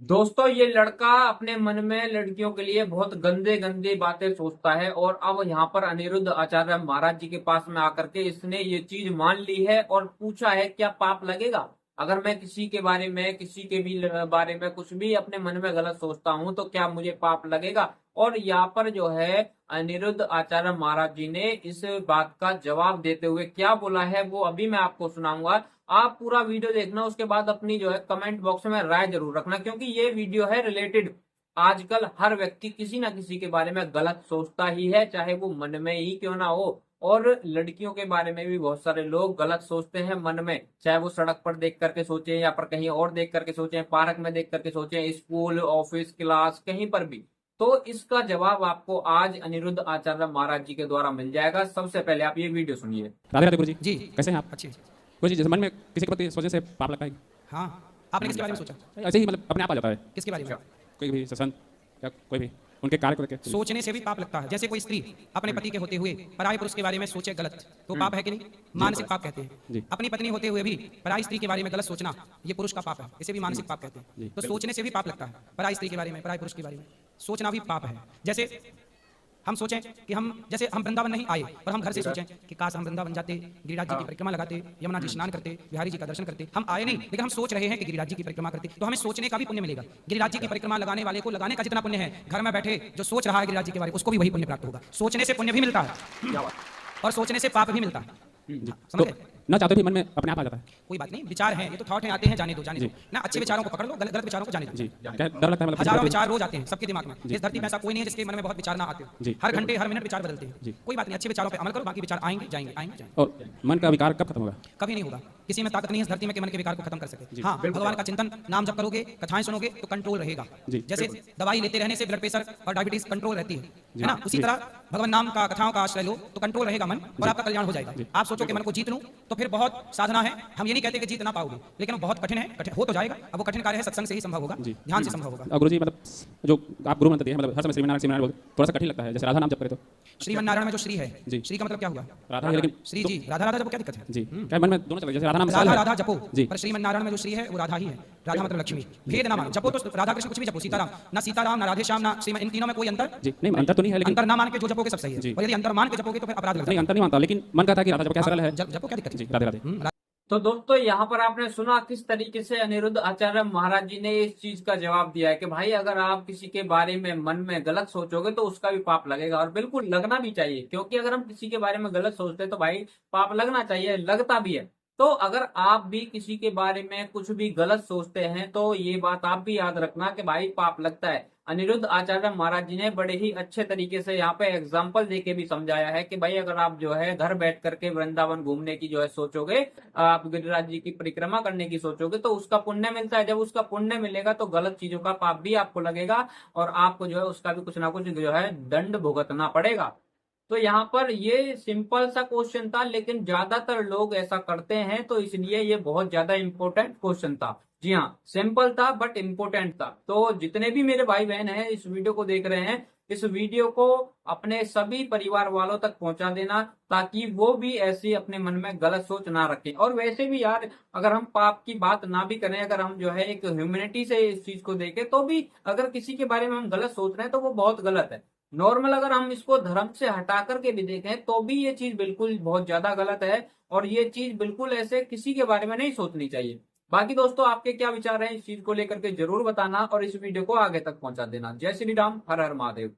दोस्तों, ये लड़का अपने मन में लड़कियों के लिए बहुत गंदे गंदे बातें सोचता है और अब यहाँ पर अनिरुद्ध आचार्य महाराज जी के पास में आकर के इसने ये चीज मान ली है और पूछा है क्या पाप लगेगा। अगर मैं किसी के बारे में किसी के भी बारे में कुछ भी अपने मन में गलत सोचता हूँ तो क्या मुझे पाप लगेगा। और यहाँ पर जो है अनिरुद्ध आचार्य महाराज जी ने इस बात का जवाब देते हुए क्या बोला है वो अभी मैं आपको सुनाऊंगा। आप पूरा वीडियो देखना, उसके बाद अपनी जो है कमेंट बॉक्स में राय जरूर रखना, क्योंकि ये वीडियो है रिलेटेड। आजकल हर व्यक्ति किसी ना किसी के बारे में गलत सोचता ही है, चाहे वो मन में ही क्यों ना हो। और लड़कियों के बारे में भी बहुत सारे लोग गलत सोचते हैं मन में, चाहे वो सड़क पर देख करके सोचे या पर कहीं और देख करके सोचे, पार्क में देख करके सोचे, स्कूल ऑफिस क्लास कहीं पर भी। तो इसका जवाब आपको आज अनिरुद्ध आचार्य महाराज जी के द्वारा मिल जाएगा। सबसे पहले आप ये वीडियो सुनिए। राधे राधे गुरु जी। जी। कैसे हैं आप? अच्छी। गुरु जी, जैसे मन में किसी के प्रति सोचने से पाप लगता है। हाँ, आपने किसके बारे में सोचा? ऐसे ही मतलब अपने आप आ जाता है। किसके बारे में? कोई भी सत्संग या कोई भी उनके कार्य को देख के। सोचने से भी पाप लगता है। जैसे कोई स्त्री अपने पति के होते हुए पराये पुरुष के बारे में सोचे गलत, तो पाप है कि नहीं? मानसिक पाप कहते जी। हैं। अपनी पत्नी होते हुए भी पराई स्त्री के बारे में गलत सोचना, ये पुरुष का पाप है, इसे भी मानसिक पाप कहते जी। हैं। तो सोचने से भी पाप लगता है। पराई स्त्री के बारे में, पराये पुरुष के बारे में सोचना भी पाप है। जैसे हम सोचें कि जैसे हम वृंदावन नहीं आए और हम घर से सोचें कि काश हम वृंदावन जाते, गिरिराज जी की परिक्रमा लगाते, यमुना जी स्नान करते, बिहारी जी का दर्शन करते। हम आए नहीं, लेकिन हम सोच रहे हैं कि गिरिराज जी की परिक्रमा करते, तो हमें सोचने का भी पुण्य मिलेगा। गिरिराज जी की परिक्रमा लगाने वाले को लगाने का जितना पुण्य है, घर में बैठे जो सोच रहा है गिरिराज जी के बारे में, उसको भी वही पुण्य प्राप्त होगा। सोचने से पुण्य भी मिलता है और सोचने से पाप भी मिलता है। समझ तो गए? न चाहते भी मन में अपने आप आ जाता है। कोई बात नहीं, विचार हैं, ये तो थॉट हैं, आते हैं, जाने दो जाने दो ना। अच्छे विचारों को पकड़ लो, गलत विचारों को जाने दो। जी। क्या डर लगता है मतलब हजारों किसी विचार रोज आते हैं सबके दिमाग में। इस धरती में ऐसा कोई नहीं है जिसके मन में बहुत विचार ना आते हो। जी। हर घंटे हर मिनट विचार बदलते जी। हैं। कोई बात नहीं, अच्छे विचारों पे अमल करो, बाकी विचार आएंगे जाएंगे आएंगे जाएंगे। और मन का विकार कब खत्म होगा? कभी नहीं होगा। किसी में ताकत नहीं है इस धरती में कि मन के विकार को खत्म कर सके। जी। हाँ, भगवान का चिंतन नाम जब करोगे, कथाएं सुनोगे तो कंट्रोल रहेगा। जी। जैसे दवाई लेते रहने से ब्लड प्रेशर और डायबिटीज कंट्रोल रहती है ना, उसी जी। तरह भगवान नाम का, कथाओं का आश्रय लो तो कंट्रोल रहेगा मन और आपका कल्याण हो जाएगा। आप सोचो कि मन को जीत लूं, तो फिर बहुत साधना है। हम ये नहीं कहते कि जीत ना पाओगे, लेकिन वो बहुत कठिन है। कठिन हो तो जाएगा। अब वो कठिन कार्य है, सत्संग से ही संभव होगा, जी। ध्यान से संभव होगा। और गुरु जी मतलब जो आप गुरु मंत्र दिए हैं, मतलब हर समय श्रीमनारायण श्रीमनारायण बोलते, थोड़ा सा कठिन लगता है। जैसे राधा नाम जप करे तो श्रीमन नारायण में जो श्री है, जी। श्री का मतलब क्या हुआ? राधा है, लेकिन श्री जी, राधा राधा जब क्या दिक्कत है? जी क्या मन में दोनों चले, जैसे राधा नाम राधा राधा जपो, जी। पर श्रीमन नारायण में जो श्री है वो राधा ही है। राधा मतलब लक्ष्मी। भेद ना मानो, जपो तो राधा कृष्ण कुछ भी जपो, सीताराम ना, सीताराम ना राधे श्याम ना श्रीमन, इन तीनों में कोई अंतर जी नहीं, अंतर तो नहीं है, लेकिन अंतर ना मान के जो जपोगे सब सही जी। है। और यदि अंतर मान के जपोगे तो फिर अपराध लगता नहीं है। अंतर नहीं मानता, लेकिन मन कहता है कि राधा जप क्या सरल है। जपो, क्या दिक्कत है? जी राधे राधे। तो दोस्तों, यहाँ पर आपने सुना किस तरीके से अनिरुद्ध आचार्य महाराज जी ने इस चीज का जवाब दिया है कि भाई अगर आप किसी के बारे में मन में गलत सोचोगे तो उसका भी पाप लगेगा, और बिल्कुल लगना भी चाहिए, क्योंकि अगर हम किसी के बारे में गलत सोचते हैं तो भाई पाप लगना चाहिए, लगता भी है। तो अगर आप भी किसी के बारे में कुछ भी गलत सोचते हैं तो ये बात आप भी याद रखना कि भाई पाप लगता है। अनिरुद्ध आचार्य महाराज जी ने बड़े ही अच्छे तरीके से यहाँ पे एग्जाम्पल देके भी समझाया है कि भाई अगर आप जो है घर बैठ करके वृंदावन घूमने की जो है सोचोगे, आप गिरिराज जी की परिक्रमा करने की सोचोगे तो उसका पुण्य मिलता है। जब उसका पुण्य मिलेगा तो गलत चीजों का पाप भी आपको लगेगा और आपको जो है उसका भी कुछ ना कुछ जो है दंड भुगतना पड़ेगा। तो यहाँ पर ये सिंपल सा क्वेश्चन था, लेकिन ज्यादातर लोग ऐसा करते हैं, तो इसलिए ये बहुत ज्यादा इंपॉर्टेंट क्वेश्चन था। जी हाँ, सिंपल था बट इम्पोर्टेंट था। तो जितने भी मेरे भाई बहन हैं इस वीडियो को देख रहे हैं, इस वीडियो को अपने सभी परिवार वालों तक पहुंचा देना, ताकि वो भी ऐसी अपने मन में गलत सोच ना रखें। और वैसे भी यार, अगर हम पाप की बात ना भी करें, अगर हम जो है एक ह्यूमैनिटी से इस चीज को देखें, तो भी अगर किसी के बारे में हम गलत सोच रहे हैं तो वो बहुत गलत है। नॉर्मल अगर हम इसको धर्म से हटा करके भी देखें तो भी ये चीज बिल्कुल बहुत ज्यादा गलत है, और ये चीज बिल्कुल ऐसे किसी के बारे में नहीं सोचनी चाहिए। बाकी दोस्तों, आपके क्या विचार हैं इस चीज को लेकर के जरूर बताना और इस वीडियो को आगे तक पहुंचा देना। जय श्री राम, हर हर महादेव।